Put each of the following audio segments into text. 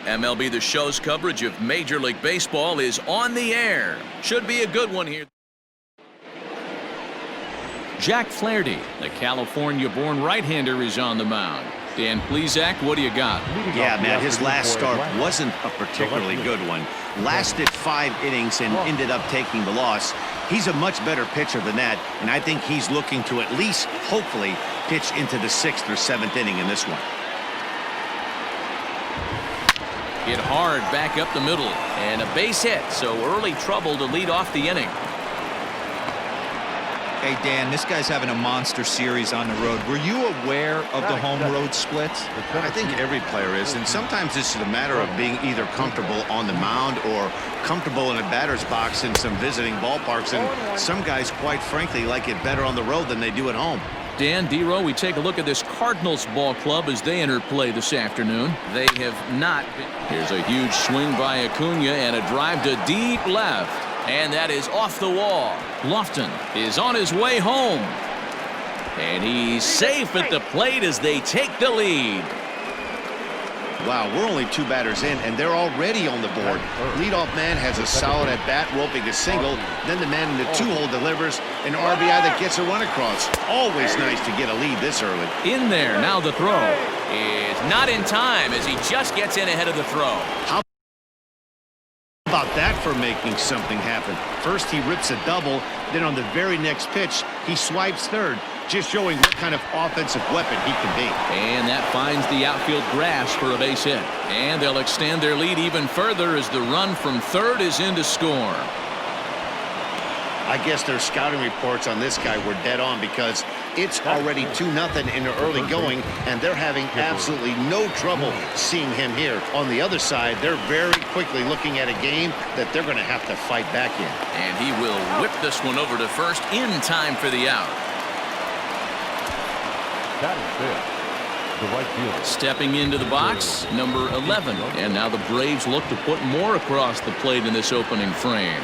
MLB The Show's coverage of Major League Baseball is on the air. Should be a good one here. Jack Flaherty, the California-born right-hander, is on the mound. Dan Plesac, what do you got? Yeah, Matt, his last start wasn't a particularly good one. Lasted 5 innings and ended up taking the loss. He's a much better pitcher than that, and I think he's looking to at least, hopefully, pitch into the 6th or 7th inning in this one. Hit hard back up the middle, and a base hit, so early trouble to lead off the inning. Hey, Dan, this guy's having a monster series on the road. Were you aware of the home-road splits? I think every player is, and sometimes this is a matter of being either comfortable on the mound or comfortable in a batter's box in some visiting ballparks, and some guys, quite frankly, like it better on the road than they do at home. Dan, D-Row, we take a look at this Cardinals ball club as they enter play this afternoon. They have not been... Here's a huge swing by Acuna and a drive to deep left. And that is off the wall. Lofton is on his way home. And he's safe at the plate as they take the lead. Wow, we're only 2 batters in, and they're already on the board. Leadoff man has a solid at-bat, roping a single. Then the man in the 2-hole delivers an RBI that gets a run across. Always nice to get a lead this early. In there, now the throw is not in time as he just gets in ahead of the throw. How about that for making something happen? First he rips a double, then on the very next pitch he swipes third, just showing what kind of offensive weapon he can be. And that finds the outfield grass for a base hit, and they'll extend their lead even further as the run from third is in to score. I guess their scouting reports on this guy were dead on, because it's already 2-0 in the early going, and they're having absolutely no trouble seeing him here. On the other side, they're very quickly looking at a game that they're going to have to fight back in. And he will whip this one over to first in time for the out. That is it. The right fielder. Stepping into the box, number 11. And now the Braves look to put more across the plate in this opening frame.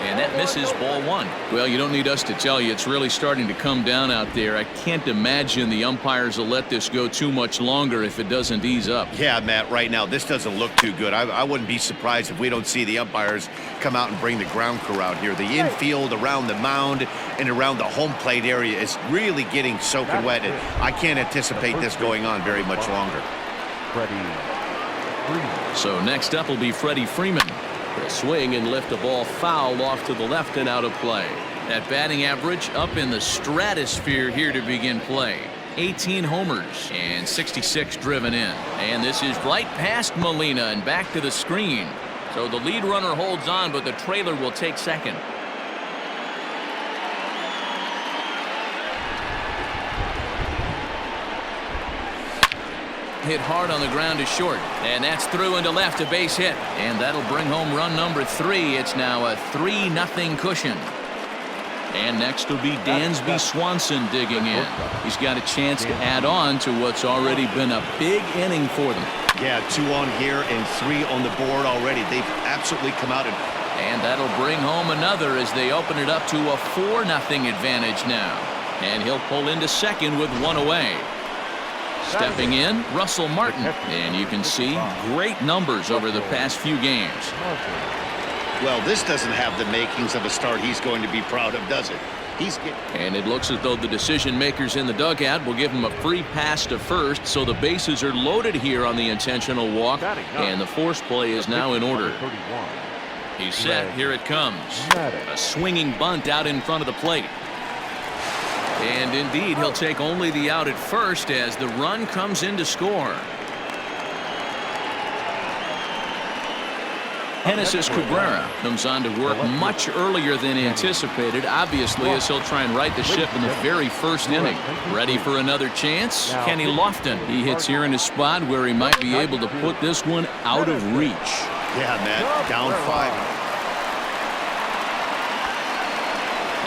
And that misses, ball 1. Well, you don't need us to tell you, it's really starting to come down out there. I can't imagine the umpires will let this go too much longer if it doesn't ease up. Yeah, Matt, right now this doesn't look too good. I wouldn't be surprised if we don't see the umpires come out and bring the ground crew out here. The infield, around the mound, and around the home plate area is really getting soaking wet. And I can't anticipate this going on very much longer. So next up will be Freddie Freeman. A swing and lift the ball foul off to the left and out of play. That batting average up in the stratosphere here to begin play. 18 homers and 66 driven in. And this is right past Molina and back to the screen. So the lead runner holds on, but the trailer will take second. Hit hard on the ground to short, and that's through into left, a base hit, and that'll bring home run number 3. It's now a 3-0 cushion. And next will be Dansby Swanson digging in. He's got a chance to add on to what's already been a big inning for them. Yeah, 2 on here and 3 on the board already. They've absolutely come out and that'll bring home another as they open it up to a 4-0 advantage now. And he'll pull into second with 1 away. Stepping in, Russell Martin, and you can see great numbers over the past few games. Well, this doesn't have the makings of a start he's going to be proud of, does it? And it looks as though the decision makers in the dugout will give him a free pass to first, so the bases are loaded here on the intentional walk, and the force play is now in order. He's set, here it comes. A swinging bunt out in front of the plate. And indeed, he'll take only the out at first as the run comes in to score. Genesis Cabrera comes on to work much earlier than anticipated, obviously, as he'll try and right the ship in the very first inning. Ready for another chance? Kenny Lofton. He hits here in a spot where he might be able to put this one out of reach. Yeah, Matt, down 5.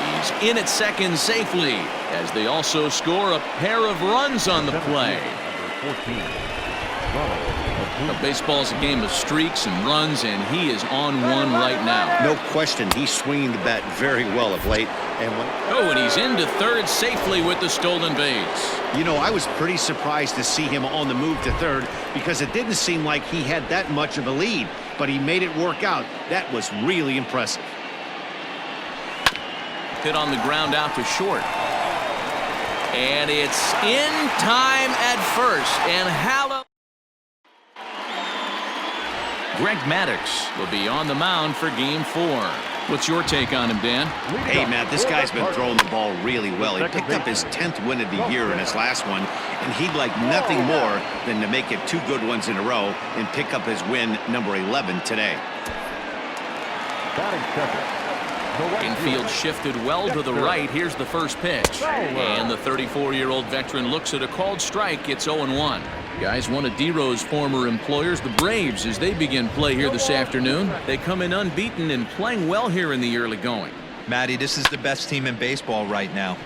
He's in at second safely as they also score a pair of runs on the play. Baseball's a game of streaks and runs, and he is on one right now. No question, he's swinging the bat very well of late. And he's into third safely with the stolen base. You know, I was pretty surprised to see him on the move to third because it didn't seem like he had that much of a lead, but he made it work out. That was really impressive. Hit on the ground out to short. And it's in time at first. And Hallow. Greg Maddux will be on the mound for game 4. What's your take on him, Dan? Hey, Matt, this guy's been throwing the ball really well. He picked up his 10th win of the year in his last one, and he'd like nothing more than to make it 2 good ones in a row and pick up his win number 11 today. Infield shifted well to the right. Here's the first pitch. And the 34-year-old veteran looks at a called strike. It's 0-1. Guys, one of D-Rose former employers, the Braves, as they begin play here this afternoon. They come in unbeaten and playing well here in the early going. Matty, this is the best team in baseball right now.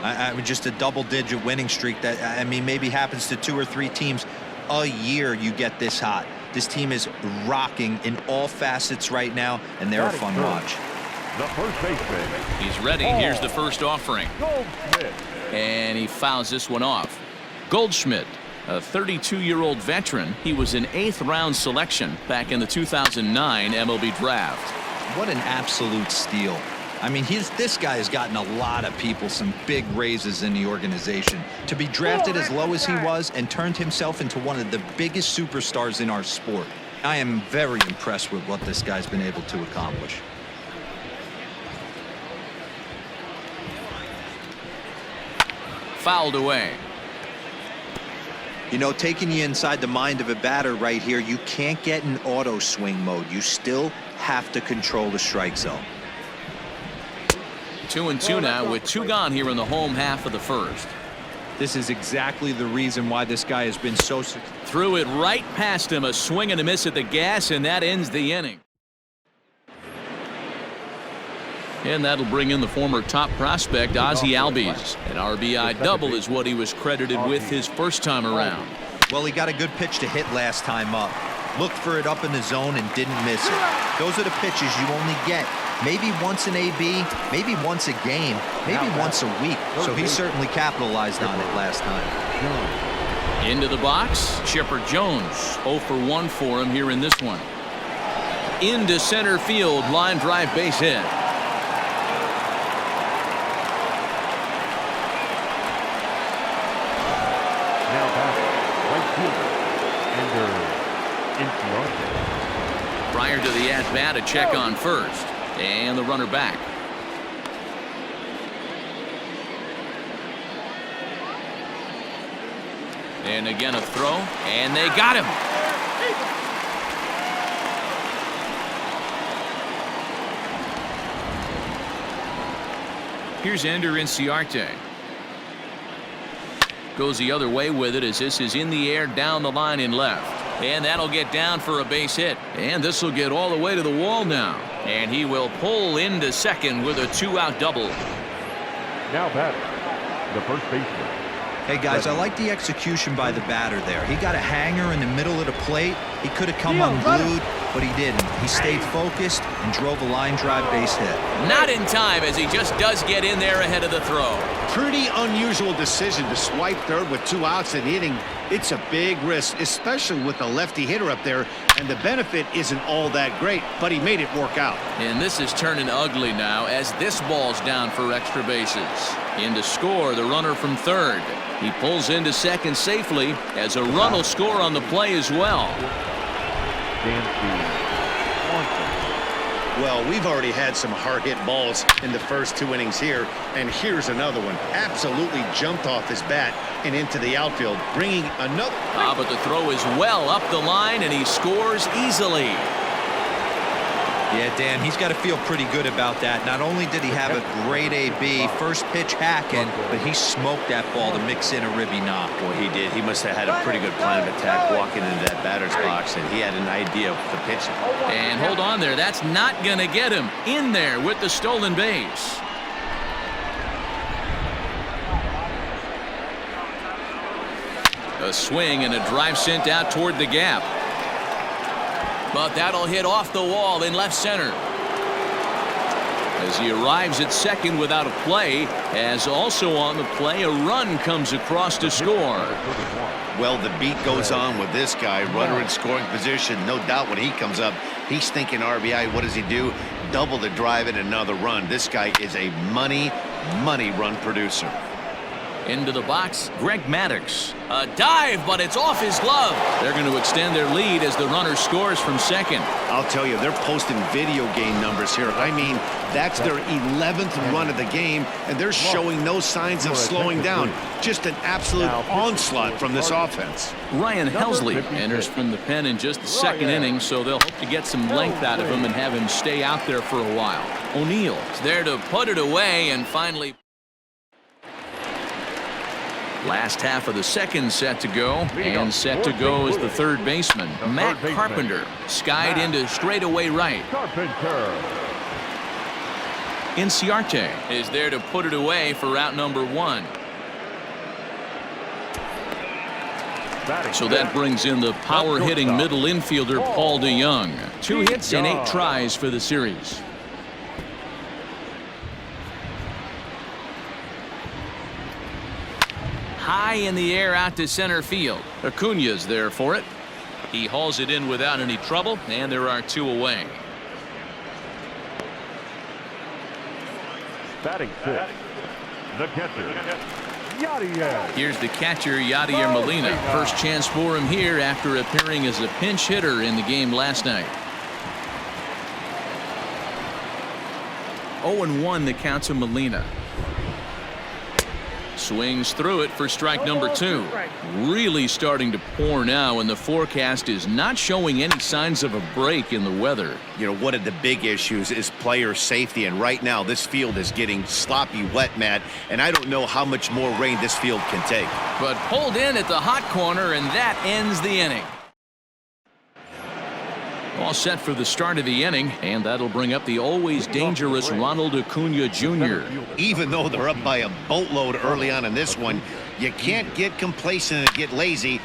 I mean, just a double-digit winning streak that, I mean, maybe happens to 2 or 3 teams a year you get this hot. This team is rocking in all facets right now, and they're a fun watch. The first baseman. He's ready. Here's the first offering. And he fouls this one off. Goldschmidt, a 32-year-old veteran. He was an 8th-round selection back in the 2009 MLB draft. What an absolute steal. I mean, this guy has gotten a lot of people some big raises in the organization. To be drafted as low as he was and turned himself into one of the biggest superstars in our sport. I am very impressed with what this guy's been able to accomplish. Fouled away. You know, taking you inside the mind of a batter right here, you can't get in auto swing mode. You still have to control the strike zone. 2-2 now with 2 gone here in the home half of the first. This is exactly the reason why this guy has been so successful. Threw it right past him, a swing and a miss at the gas, and that ends the inning. And that'll bring in the former top prospect, Ozzie Albies. An RBI double is what he was credited with his first time around. Well, he got a good pitch to hit last time up. Looked for it up in the zone and didn't miss it. Those are the pitches you only get maybe once in AB, maybe once a game, maybe once a week. So he certainly capitalized on it last time. Into the box, Chipper Jones. 0 for 1 for him here in this one. Into center field, line drive base hit. Prior to the at-bat, a check on first. And the runner back. And again a throw. And they got him. Here's Ender Inciarte. Goes the other way with it as this is in the air down the line in left. And that'll get down for a base hit. And this will get all the way to the wall now. And he will pull into second with a 2-out double. Now batting, the first baseman. Hey, guys, I like the execution by the batter there. He got a hanger in the middle of the plate. He could have come unglued, but he didn't. He stayed focused and drove a line drive base hit. Not in time, as he just does get in there ahead of the throw. Pretty unusual decision to swipe third with 2 outs in the inning. It's a big risk, especially with a lefty hitter up there, and the benefit isn't all that great, but he made it work out. And this is turning ugly now as this ball's down for extra bases. In to score, the runner from third. He pulls into second safely as a run will score on the play as well. Well, we've already had some hard-hit balls in the first 2 innings here, and here's another one. Absolutely jumped off his bat and into the outfield, bringing another. But the throw is well up the line, and he scores easily. Yeah, Dan, he's got to feel pretty good about that. Not only did he have a great AB, first pitch hacking, but he smoked that ball to mix in a ribby knock. Well, he did. He must have had a pretty good plan of attack walking into that batter's box, and he had an idea of the pitch. And hold on there. That's not going to get him in there with the stolen base. A swing and a drive sent out toward the gap. But that'll hit off the wall in left center. As he arrives at second without a play, as also on the play, a run comes across to score. Well, the beat goes on with this guy, runner in scoring position. No doubt when he comes up, he's thinking RBI. What does he do? Double the drive and another run. This guy is a money run producer. Into the box, Greg Maddux. A dive, but it's off his glove. They're going to extend their lead as the runner scores from second. I'll tell you, they're posting video game numbers here. I mean, that's their 11th run of the game, and they're showing no signs of slowing down. Just an absolute onslaught from this offense. Ryan Helsley enters from the pen in just the second inning, so they'll hope to get some length out of him and have him stay out there for a while. O'Neill is there to put it away, and finally... Last half of the second set to go, and set to go is the third baseman, Matt Carpenter, skied into straightaway right. Inciarte is there to put it away for out number one. So that brings in the power-hitting middle infielder Paul DeYoung. 2 hits and 8 tries for the series. High in the air out to center field. Acuña's there for it. He hauls it in without any trouble, and there are 2 away. Batting fifth, the catcher, Yadier. Here's the catcher, Yadier Molina. First chance for him here after appearing as a pinch hitter in the game last night. 0-1 the count to Molina. Swings through it for strike number 2. Really starting to pour now, and the forecast is not showing any signs of a break in the weather. You know, one of the big issues is player safety, and right now this field is getting sloppy wet, Matt, and I don't know how much more rain this field can take. But pulled in at the hot corner, and that ends the inning. All set for the start of the inning, and that'll bring up the always dangerous Ronald Acuña Jr. Even though they're up by a boatload early on in this one, you can't get complacent and get lazy.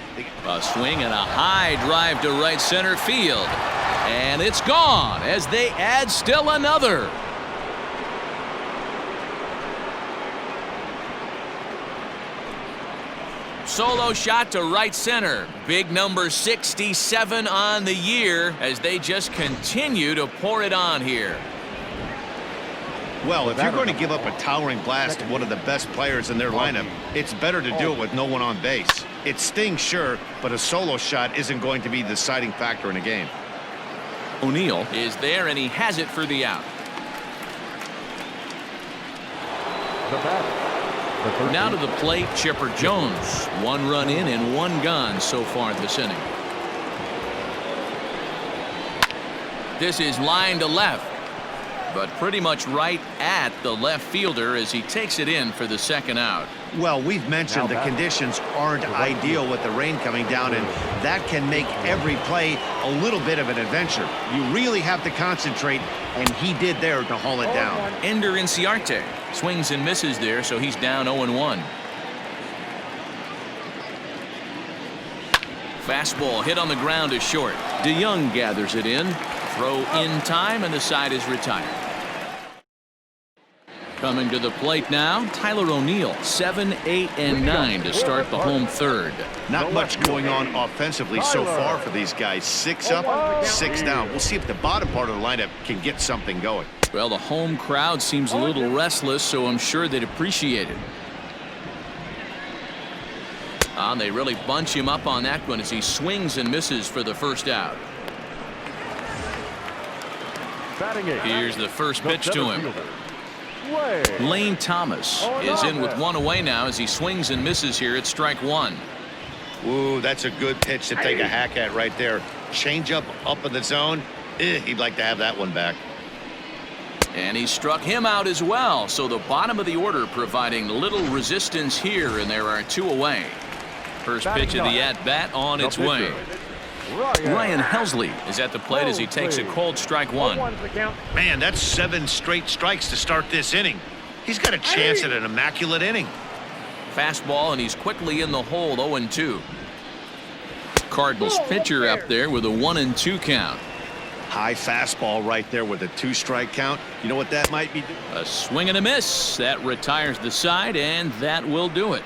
A swing and a high drive to right center field. And it's gone as they add still another. Solo shot to right center. Big number 67 on the year as they just continue to pour it on here. Well, if you're going to give up a towering blast to one of the best players in their lineup, it's better to do it with no one on base. It stings, sure, but a solo shot isn't going to be the deciding factor in a game. O'Neill is there, and he has it for the out. The batter. Now to the plate, Chipper Jones. 1 run in and 1 gone so far this inning. This is line to left, but pretty much right at the left fielder as he takes it in for the second out. Well, we've mentioned the conditions aren't ideal with the rain coming down, and that can make every play a little bit of an adventure. You really have to concentrate, and he did there to haul it down. Ender Inciarte swings and misses there, so he's down 0-1. Fastball hit on the ground is short. DeYoung gathers it in. Throw in time, and the side is retired. Coming to the plate now, Tyler O'Neill, 7, 8, and 9 to start the home third. Not much going on offensively so far for these guys. 6 up, 6 down. We'll see if the bottom part of the lineup can get something going. Well, the home crowd seems a little restless, so I'm sure they'd appreciate it. They really bunch him up on that one as he swings and misses for the first out. Here's the first pitch to him. Lane Thomas is in with 1 away now as he swings and misses here at strike 1. Ooh, that's a good pitch to take a hack at right there. Change up in the zone. He'd like to have that one back. And he struck him out as well, so the bottom of the order providing little resistance here, and there are 2 away. First pitch of the at-bat on its way. Ryan Helsley is at the plate as he takes a cold strike 1. Man, that's 7 straight strikes to start this inning. He's got a chance at an immaculate inning. Fastball, and he's quickly in the hole, 0-2. Cardinals pitcher up there with a 1-2 count. High fastball right there with a 2-strike count. You know what that might be? A swing and a miss. That retires the side, and that will do it.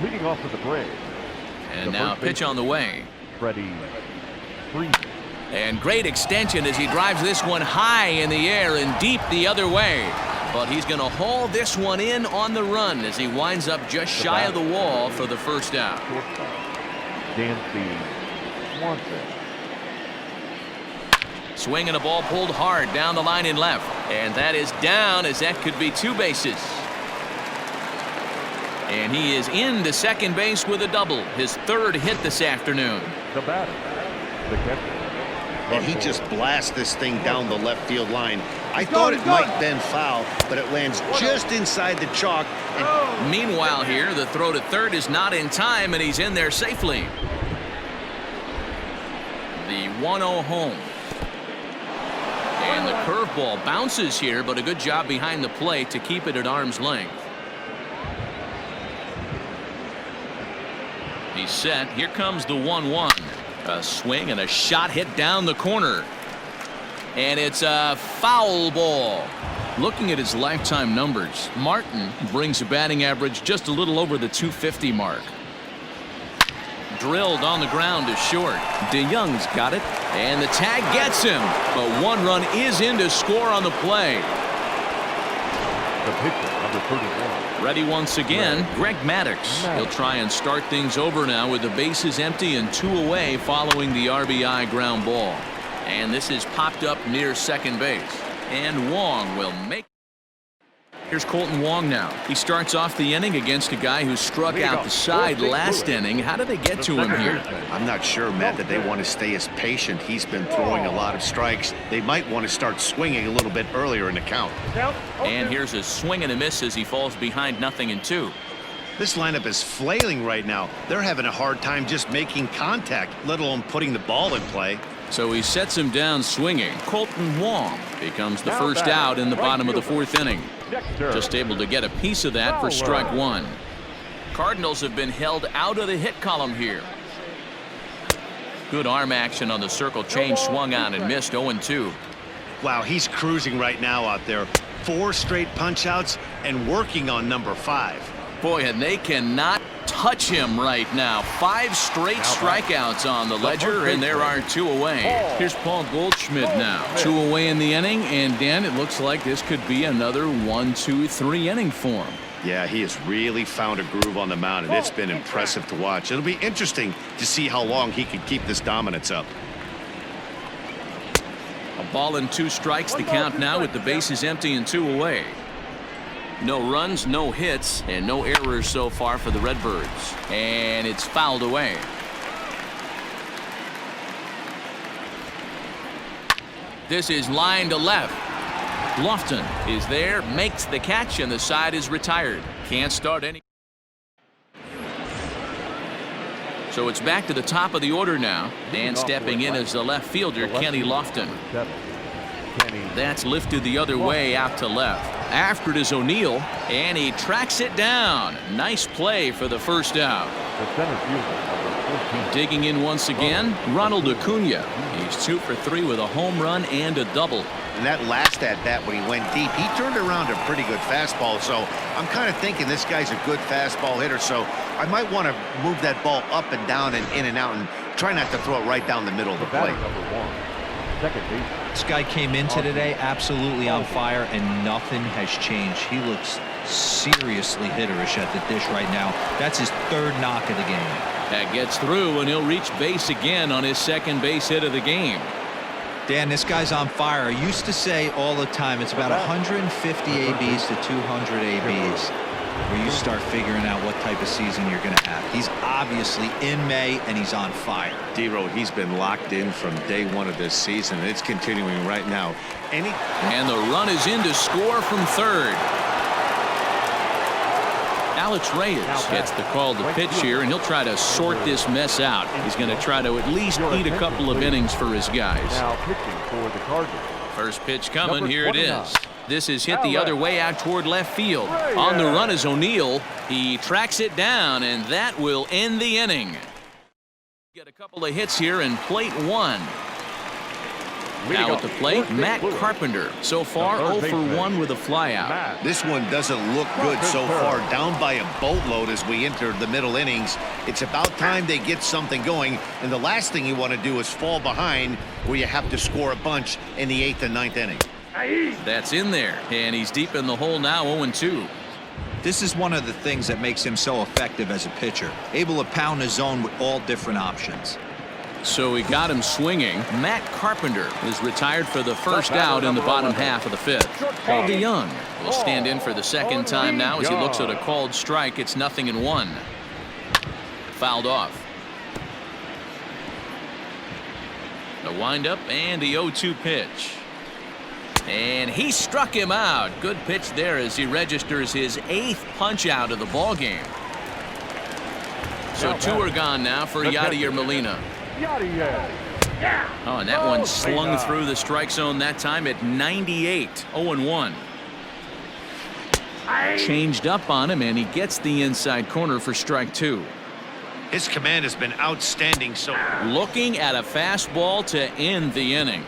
Leading off for the Braves. And now a pitch on the way. Freddie Freeman. And great extension as he drives this one high in the air and deep the other way. But he's going to haul this one in on the run as he winds up just shy of the wall for the first out. Dancy Swanson. Swing and a ball pulled hard down the line in left. And that is down, as that could be 2 bases. And he is into second base with a double. His 3rd hit this afternoon. The batter, the catcher. And he just blasts this thing down the left field line. I thought it might bend foul, but it lands just inside the chalk. And meanwhile here, the throw to 3rd is not in time, and he's in there safely. The 1-0 home. And the curveball bounces here, but a good job behind the plate to keep it at arm's length. He's set. Here comes the 1-1. A swing and a shot hit down the corner. And it's a foul ball. Looking at his lifetime numbers, Martin brings a batting average just a little over the 250 mark. Drilled on the ground to short. DeYoung's got it. And the tag gets him. But 1 run is in to score on the play. The pitcher, number 31. Ready once again, Greg Maddux. He'll try and start things over now with the bases empty and 2 away following the RBI ground ball. And this is popped up near second base. And Wong will make. Here's Colton Wong now. He starts off the inning against a guy who struck out the side last inning. How did they get to him here? I'm not sure, Matt, that they want to stay as patient. He's been throwing a lot of strikes. They might want to start swinging a little bit earlier in the count. And here's a swing and a miss as he falls behind 0-2. This lineup is flailing right now. They're having a hard time just making contact, let alone putting the ball in play. So he sets him down swinging. Colton Wong becomes the first out in the bottom of the 4th inning. Just able to get a piece of that for strike 1. Cardinals have been held out of the hit column here. Good arm action on the circle change, swung on and missed. 0-2. Wow, he's cruising right now out there. 4 straight punch outs and working on number 5. Boy, and they cannot touch him right now. 5 straight strikeouts on the ledger, and there are 2 away. Here's Paul Goldschmidt now. 2 away in the inning, and Dan, it looks like this could be another 1-2-3 inning for him. Yeah, he has really found a groove on the mound, and it's been impressive to watch. It'll be interesting to see how long he can keep this dominance up. A ball and 2 strikes, the count now with the bases empty and 2 away. No runs, no hits, and no errors so far for the Redbirds. And it's fouled away. This is line to left. Lofton is there, makes the catch, and the side is retired. Can't start any. So it's back to the top of the order now. And stepping in as the left fielder, Kenny Lofton. That's lifted the other way out to left. After it is O'Neill, and he tracks it down. Nice play for the first out. Digging in once again, Ronald Acuna. He's 2 for 3 with a home run and a double. And that last at-bat when he went deep, he turned around a pretty good fastball. So I'm kind of thinking this guy's a good fastball hitter. So I might want to move that ball up and down and in and out and try not to throw it right down the middle of the plate. This guy came into today absolutely on fire, and nothing has changed. He looks seriously hitterish at the dish right now. That's his 3rd knock of the game. That gets through, and he'll reach base again on his 2nd base hit of the game. Dan, this guy's on fire. I used to say all the time it's about 150 ABs to 200 ABs where you start figuring out what type of season you're going to have. He's obviously in May, and he's on fire. D-Road, he's been locked in from day 1 of this season, and it's continuing right now. And the run is in to score from 3rd. Alex Reyes gets the call to pitch here, and he'll try to sort this mess out. He's going to try to at least eat a couple of innings for his guys. Now pitching for the Cardinals. First pitch coming. Here it is. This is hit the other way out toward left field. On the run is O'Neill. He tracks it down, and that will end the inning. Get a couple of hits here in plate one. Now at the plate, Matt Carpenter. So far, 0 for 1 with a flyout. This one doesn't look good so far. Down by a boatload as we enter the middle innings. It's about time they get something going, and the last thing you want to do is fall behind where you have to score a bunch in the 8th and 9th inning. That's in there, and he's deep in the hole now, 0-2. This is one of the things that makes him so effective as a pitcher, able to pound his zone with all different options. So he got him swinging. Matt Carpenter is retired for the first out in the bottom half of the 5th. Paul DeYoung will stand in for the second time now as he looks at a called strike. It's 0-1. Fouled off. The windup and the 0-2 pitch. And he struck him out. Good pitch there as he registers his 8th punch out of the ball game. So 2 are gone now for Yadier Molina. Oh, and that one slung through the strike zone that time at 98. 0-1. Changed up on him, and he gets the inside corner for strike 2. His command has been outstanding. So looking at a fastball to end the inning.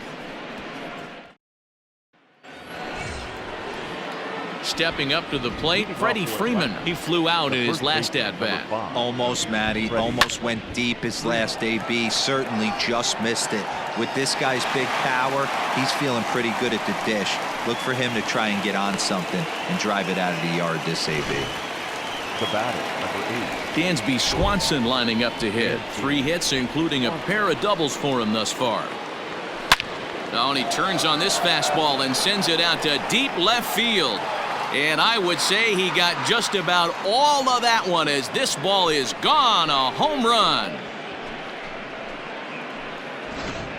Stepping up to the plate, Freddie Freeman. He flew out in his last at-bat. Almost, Matty. Almost went deep his last AB. Certainly just missed it. With this guy's big power, he's feeling pretty good at the dish. Look for him to try and get on something and drive it out of the yard this AB. The batter, number 8. Dansby Swanson lining up to hit. 3 hits, including a pair of doubles for him thus far. Now, and he turns on this fastball and sends it out to deep left field. And I would say he got just about all of that one as this ball is gone. A home run.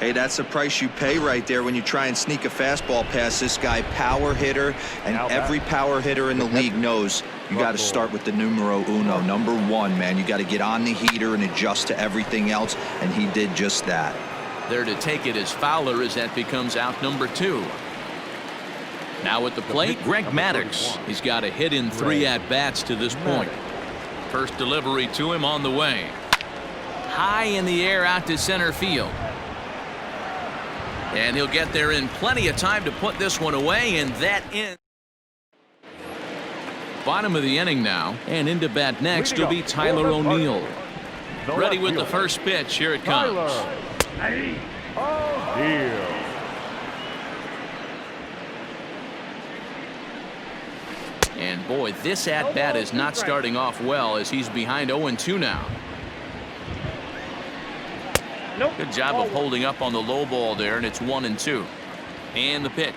Hey, that's the price you pay right there when you try and sneak a fastball past this guy. Power hitter, and every power hitter in the league knows you got to start with the numero uno, number 1, man. You got to get on the heater and adjust to everything else, and he did just that. There to take it is Fowler as that becomes out number 2. Now at the plate, Greg Maddux. He's got a hit in 3 at-bats to this point. First delivery to him on the way. High in the air out to center field. And he'll get there in plenty of time to put this one away, and that ends. Bottom of the inning now, and into bat next will be Tyler O'Neill. Ready with the first pitch. Here it comes. O'Neill. And boy, this at-bat is not starting off well as he's behind 0-2 now. Good job of holding up on the low ball there, and it's 1-2. And the pitch.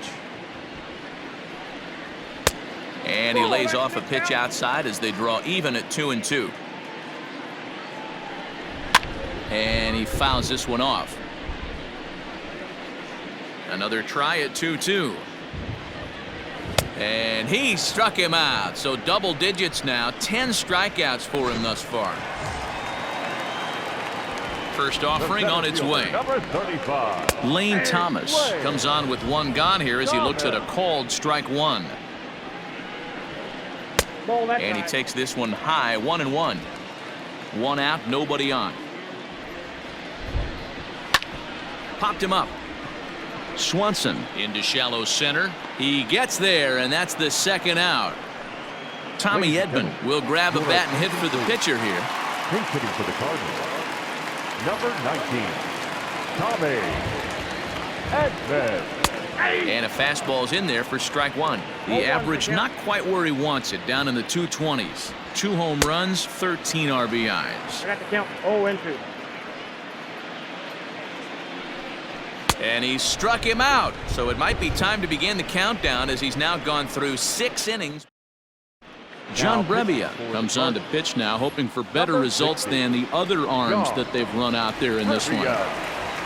And he lays off a pitch outside as they draw even at 2-2. And he fouls this one off. Another try at 2-2. And he struck him out. So double digits now. 10 strikeouts for him thus far. First offering on its way. Number 35. Lane Thomas comes on with 1 gone here as he looks at a called strike 1. And he takes this one high, 1-1. 1 out, nobody on. Popped him up. Swanson into shallow center. He gets there, and that's the 2nd out. Tommy Edman will grab a bat and hit for the pitcher here. Pink hitting for the Cardinals. Number 19, Tommy Edman. And a fastball's in there for strike 1. The average not quite where he wants it, down in the 220s. 2 home runs, 13 RBIs. I got to count 0-2. And he struck him out. So it might be time to begin the countdown as he's now gone through 6 innings. John Brebbia comes on to pitch now, hoping for better results than the other arms that they've run out there in this one.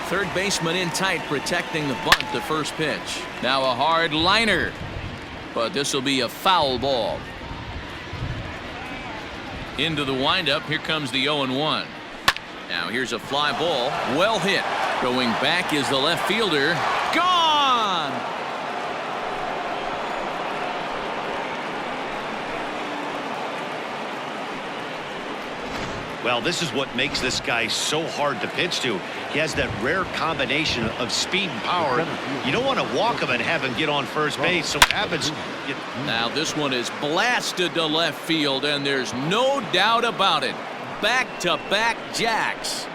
Third baseman in tight, protecting the bunt, the first pitch. Now a hard liner, but this will be a foul ball. Into the windup, here comes the 0-1. Now here's a fly ball, well hit. Going back is the left fielder. Gone! Well, this is what makes this guy so hard to pitch to. He has that rare combination of speed and power. You don't want to walk him and have him get on first base. So what happens? Now this one is blasted to left field, and there's no doubt about it. Back-to-back jacks.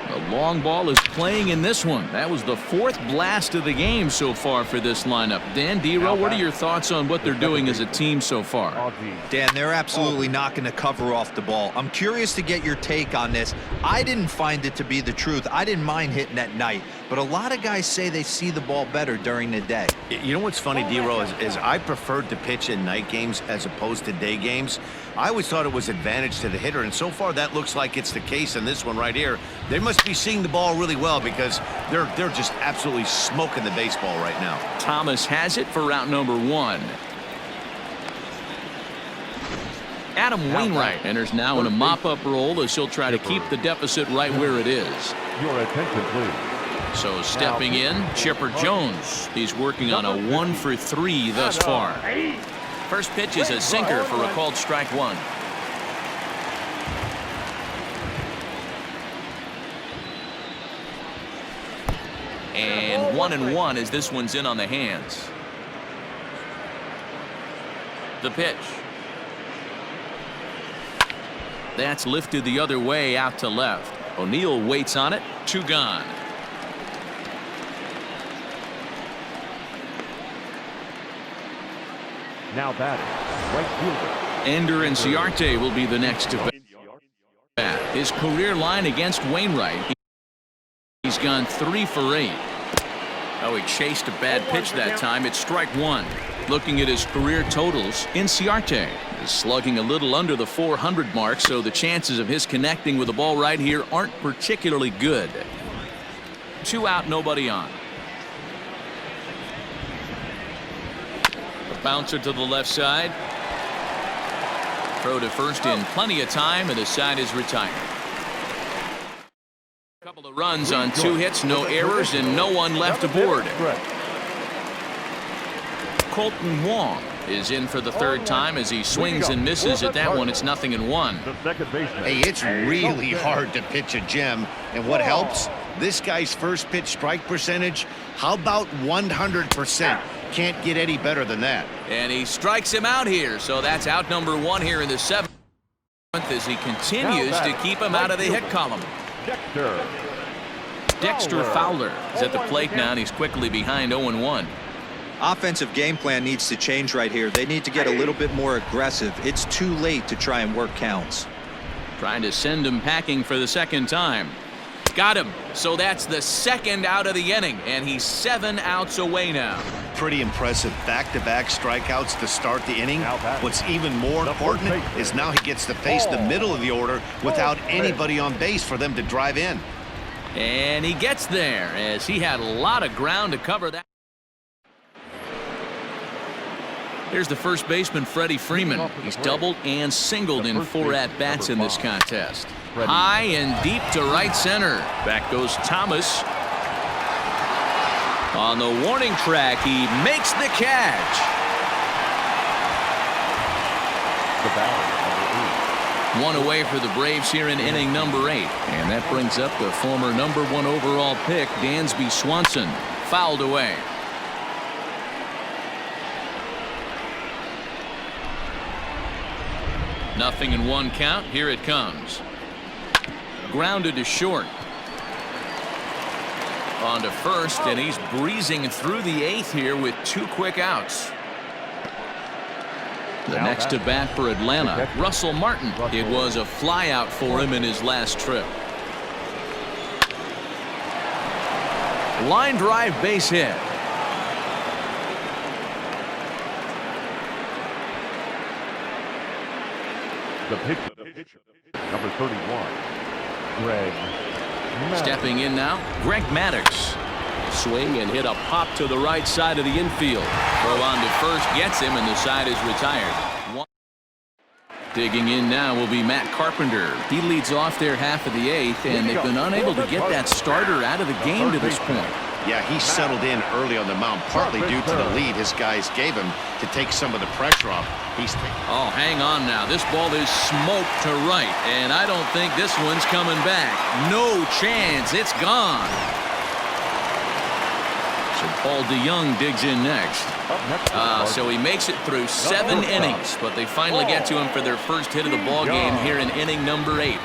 The long ball is playing in this one. That was the 4th blast of the game so far for this lineup. Dan, D-Row, what are your thoughts on what they're doing as a team so far? Dan, they're absolutely not going to cover off the ball. I'm curious to get your take on this. I didn't find it to be the truth. I didn't mind hitting at night, but a lot of guys say they see the ball better during the day. You know what's funny, D-Row, is I preferred to pitch in night games as opposed to day games. I always thought it was advantage to the hitter, and so far that looks like it's the case in this one right here. They must be seeing the ball really well because they're just absolutely smoking the baseball right now. Thomas has it for route number 1. Adam Wainwright enters now in a mop-up role as he'll try to keep the deficit right where it is. Your attention, please. So stepping in, Chipper Jones. He's working on a 1-for-3 thus far. First pitch is a sinker for a called strike 1. And 1-1 as this one's in on the hands. The pitch. That's lifted the other way out to left. O'Neill waits on it. 2 gone. Now batting, right fielder. Ender and Ciarte will be the next to bat. His career line against Wainwright. He's gone 3 for 8. Oh, he chased a bad pitch that time. It's strike 1. Looking at his career totals, Ciarte is slugging a little under the 400 mark, so the chances of his connecting with the ball right here aren't particularly good. 2 out, nobody on. The bouncer to the left side. Throw to first in plenty of time, and the side is retired. A couple of runs on 2 hits, no errors, and no one left aboard. Colton Wong is in for the 3rd time as he swings and misses at that one. It's 0-1. Hey, it's really hard to pitch a gem, and what helps? This guy's first pitch strike percentage, how about 100%? Can't get any better than that. And he strikes him out here, so that's out number 1 here in the 7th as he continues to keep him out of the hit column. Dexter Fowler is at the plate now, and he's quickly behind 0-1. Offensive game plan needs to change right here. They need to get a little bit more aggressive. It's too late to try and work counts. Trying to send him packing for the 2nd time. Got him. So that's the 2nd out of the inning, and he's 7 outs away now. Pretty impressive back-to-back strikeouts to start the inning. What's even more important is now he gets to face the middle of the order without anybody on base for them to drive in. And he gets there as he had a lot of ground to cover that. Here's the first baseman, Freddie Freeman. He's doubled and singled in 4 at-bats in this contest. High and deep to right center. Back goes Thomas. On the warning track, he makes the catch. One away for the Braves here in inning number 8. And that brings up the former number 1 overall pick, Dansby Swanson. Fouled away. Nothing in 1 count. Here it comes. Grounded to short. On to first, and he's breezing through the 8th here with 2 quick outs. The next to bat for Atlanta, Russell Martin. It was a flyout for him in his last trip. Line drive base hit. The pitch, number 31, Greg. Stepping in now, Greg Maddux. Swing and hit a pop to the right side of the infield. Throw on to first, gets him, and the side is retired. Digging in now will be Matt Carpenter. He leads off their half of the 8th, and they've been unable to get that starter out of the game to this point. Yeah, he settled in early on the mound, partly due to the lead his guys gave him to take some of the pressure off. Oh, hang on now. This ball is smoked to right, and I don't think this one's coming back. No chance. It's gone. So Paul DeYoung digs in next. So he makes it through 7 innings, but they finally get to him for their first hit of the ball game here in inning number 8.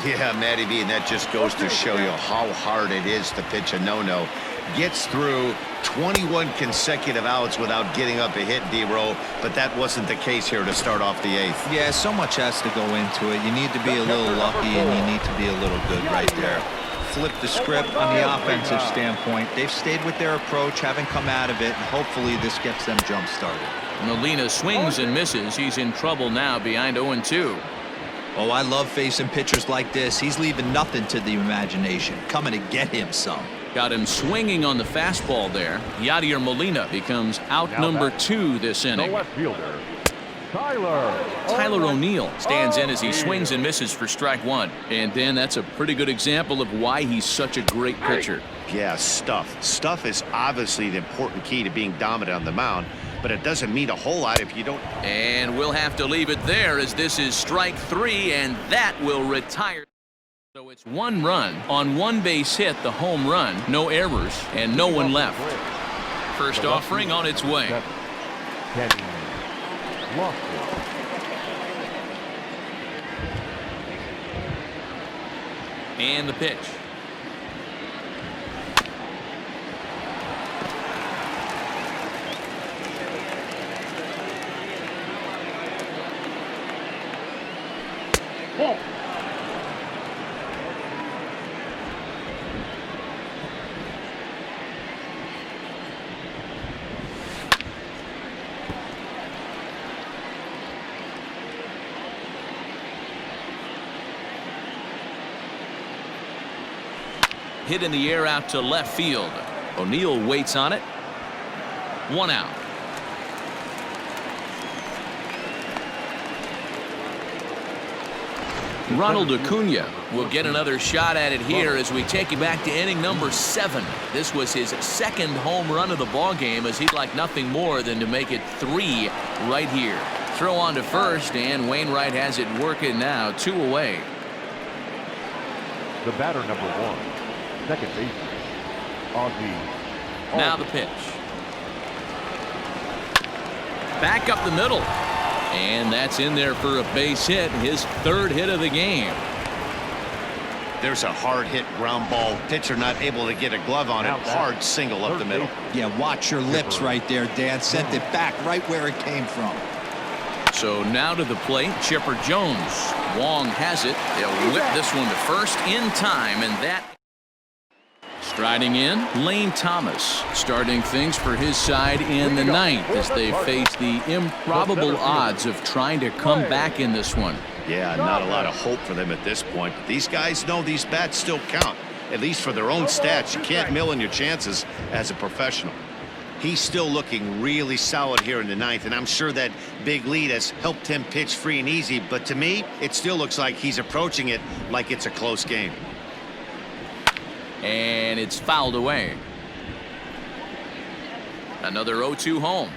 Yeah, Matty V, and that just goes to show you how hard it is to pitch a no-no. Gets through 21 consecutive outs without getting up a hit, D-Row, but that wasn't the case here to start off the 8th. Yeah, so much has to go into it. You need to be a little lucky, and you need to be a little good right there. Flip the script on the offensive standpoint. They've stayed with their approach, haven't come out of it, and hopefully this gets them jump-started. Molina swings and misses. He's in trouble now behind 0-2. Oh, I love facing pitchers like this. He's leaving nothing to the imagination. Coming to get him some. Got him swinging on the fastball there. Yadier Molina becomes out number 2 this inning. The left fielder, Tyler O'Neill stands in as he swings and misses for strike 1. And Dan, that's a pretty good example of why he's such a great pitcher. Yeah, stuff. Stuff is obviously the important key to being dominant on the mound, but it doesn't mean a whole lot if you don't. And we'll have to leave it there as this is strike 3, and that will retire. So it's 1 run on 1 base hit, the home run, no errors, and no one left. First offering on its way. And the pitch. Ball. Hit in the air out to left field. O'Neill waits on it. 1 out. Ronald Acuna will get another shot at it here as we take you back to inning number 7. This was his 2nd home run of the ball game, as he'd like nothing more than to make it 3 right here. Throw on to first, and Wainwright has it working now, 2 away. The batter, number 1, second baseman, Ozzie. Now the pitch. Back up the middle. And that's in there for a base hit, his 3rd hit of the game. There's a hard hit ground ball. Pitcher not able to get a glove on it. Hard single up the middle. Yeah, watch your lips right there, Dan. Sent it back right where it came from. So now to the plate, Chipper Jones. Wong has it. They'll whip this one to first in time, and that. Striding in, Lane Thomas, starting things for his side in the 9th as they face the improbable odds of trying to come back in this one. Yeah, not a lot of hope for them at this point. These guys know these bats still count, at least for their own stats. You can't mill in your chances as a professional. He's still looking really solid here in the 9th, and I'm sure that big lead has helped him pitch free and easy, but to me, it still looks like he's approaching it like it's a close game. And it's fouled away. Another 0-2 home.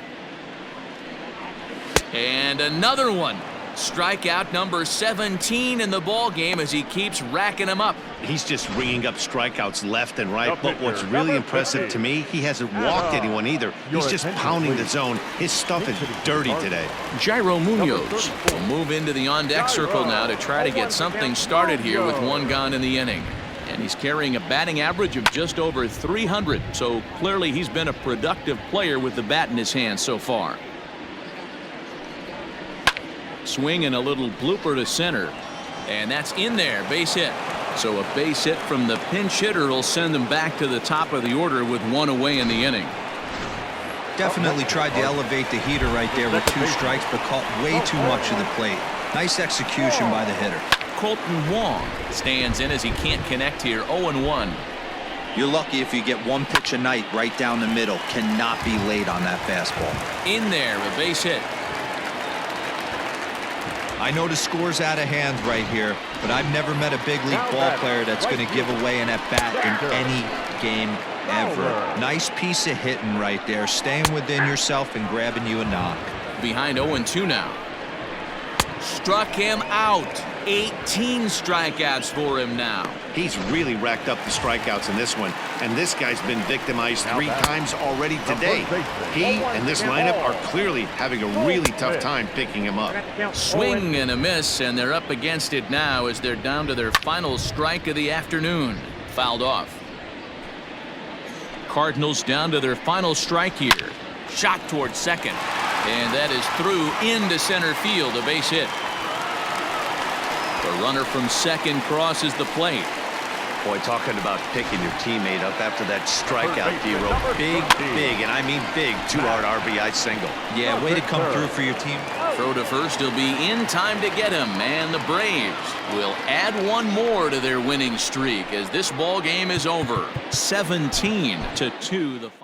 And another one. Strikeout number 17 in the ball game as he keeps racking them up. He's just ringing up strikeouts left and right, but what's really impressive to me, he hasn't walked anyone either. He's just pounding the zone. His stuff is dirty today. Jairo Munoz will move into the on-deck circle now to try to get something started here with 1 gone in the inning. And he's carrying a batting average of just over 300, so clearly he's been a productive player with the bat in his hand so far. Swing and a little blooper to center, and that's in there, base hit. So a base hit from the pinch hitter will send them back to the top of the order with 1 away in the inning. Definitely tried to elevate the heater right there with 2 strikes, but caught way too much of the plate. Nice execution by the hitter. Colton Wong stands in as he can't connect here. 0-1. You're lucky if you get 1 pitch a night right down the middle. Cannot be late on that fastball. In there, a base hit. I know the score's out of hand right here, but I've never met a big league ball player that's going to give away an at-bat in any game ever. Nice piece of hitting right there, staying within yourself and grabbing you a knock. Behind 0-2 now. Struck him out. 18 strikeouts for him now. He's really racked up the strikeouts in this one, and this guy's been victimized 3 times already today. He and this lineup are clearly having a really tough time picking him up. Swing and a miss, and they're up against it now as they're down to their final strike of the afternoon. Fouled off. Cardinals down to their final strike here. Shot towards second. And that is through into center field, a base hit. The runner from second crosses the plate. Boy, talking about picking your teammate up after that strikeout, D-Row. Big, and I mean big, 2-hard RBI single. Yeah, way to come through for your team. Throw to first, he'll be in time to get him, and the Braves will add one more to their winning streak as this ball game is over. 17-2 the final.